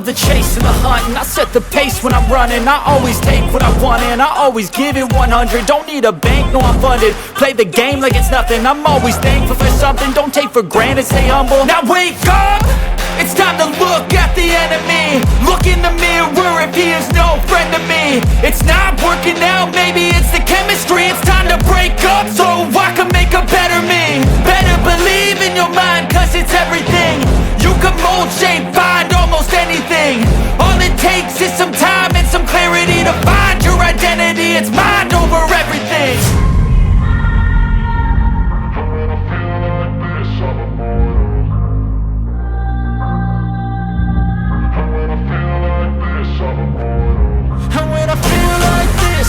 love the chase and the hunt, and I set the pace when I'm running. I always take what I want and I always give it 100. Don't need a bank, no I'm funded. Play the game like it's nothing. I'm always thankful for something. Don't take for granted, stay humble. Now wake up! It's time to look at the enemy. Look in the mirror if he is no friend to me. It's not working out, maybe it's the chemistry. It's time to break up so I can make a better me. Better believe in your mind, cause it's everything. You can mold, shape, find almost anything. All it takes is some time and some clarity to find your identity. It's mind over everything.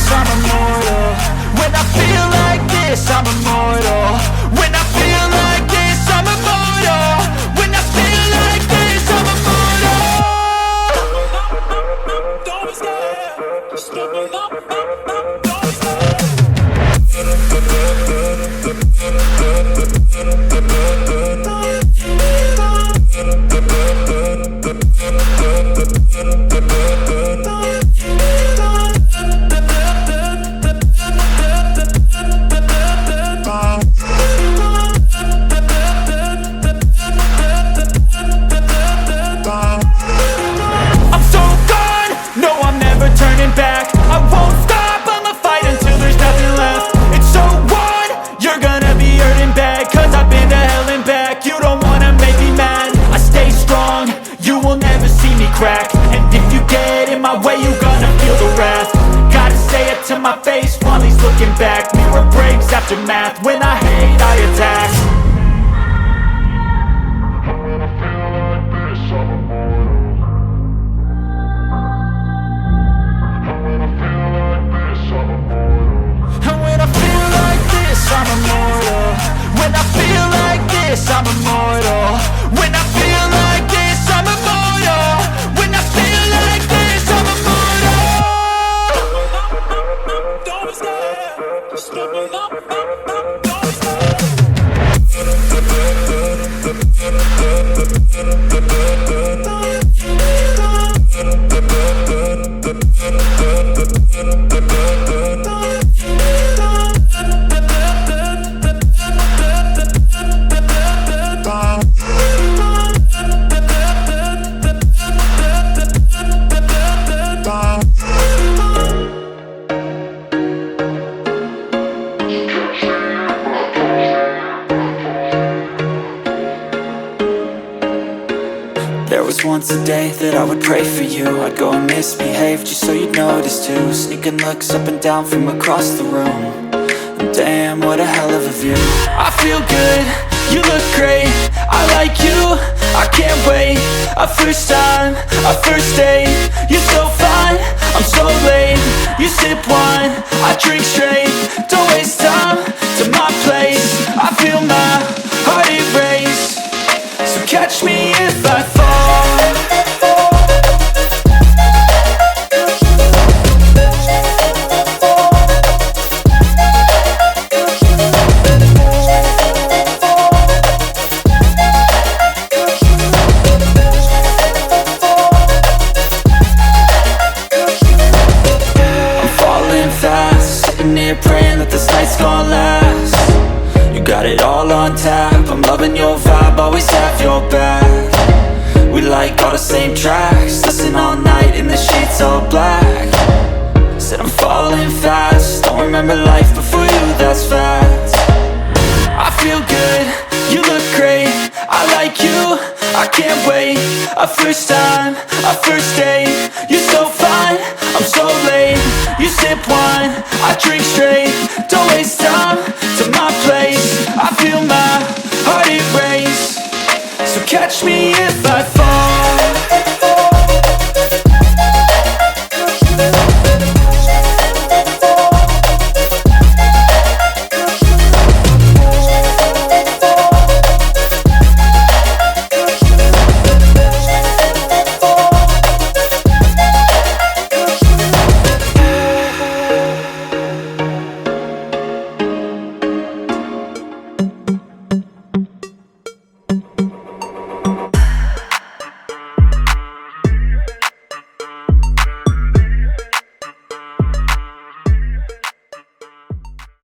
I'm immortal. When I feel like this, I'm immortal. When I feel like this, I'm immortal. When I feel like this, I'm immortal. Don't be scared. Just give me up. Don't be scared. And if you get in my way, you're gonna feel the wrath. Gotta say it to my face while he's looking back. Mirror breaks after math. When I hate, I attack. When I feel like this, I'm immortal. When I feel like this, I'm immortal. And when I feel like this, I'm immortal. When I feel like this, I'm immortal. When I feel like this, I'm immortal. When I feel like this, I'm immortal. Don't be scared. Just give me up. Don't be scared. Once a day that I would pray for you. I'd go and misbehave just so you'd notice too. Sneaking looks up and down from across the room. And damn, what a hell of a view. I feel good, you look great. I like you, I can't wait. A first time, a first date. You're so fine, I'm so late. You sip wine, I drink straight. Don't waste time to my place. I feel my heart erase. So catch me if I fall. Praying that this night's gonna last. You got it all on tap. I'm loving your vibe, always have your back. We like all the same tracks. Listen all night in the sheets all black. Said I'm falling fast. Don't remember life before you, that's fact. I feel good, you look great. I like you, I can't wait. A first time, a first date. You're so fine, I'm so late. You sip wine, I drink straight. Don't waste time to my place. I feel my heart erase. So catch me if I fall.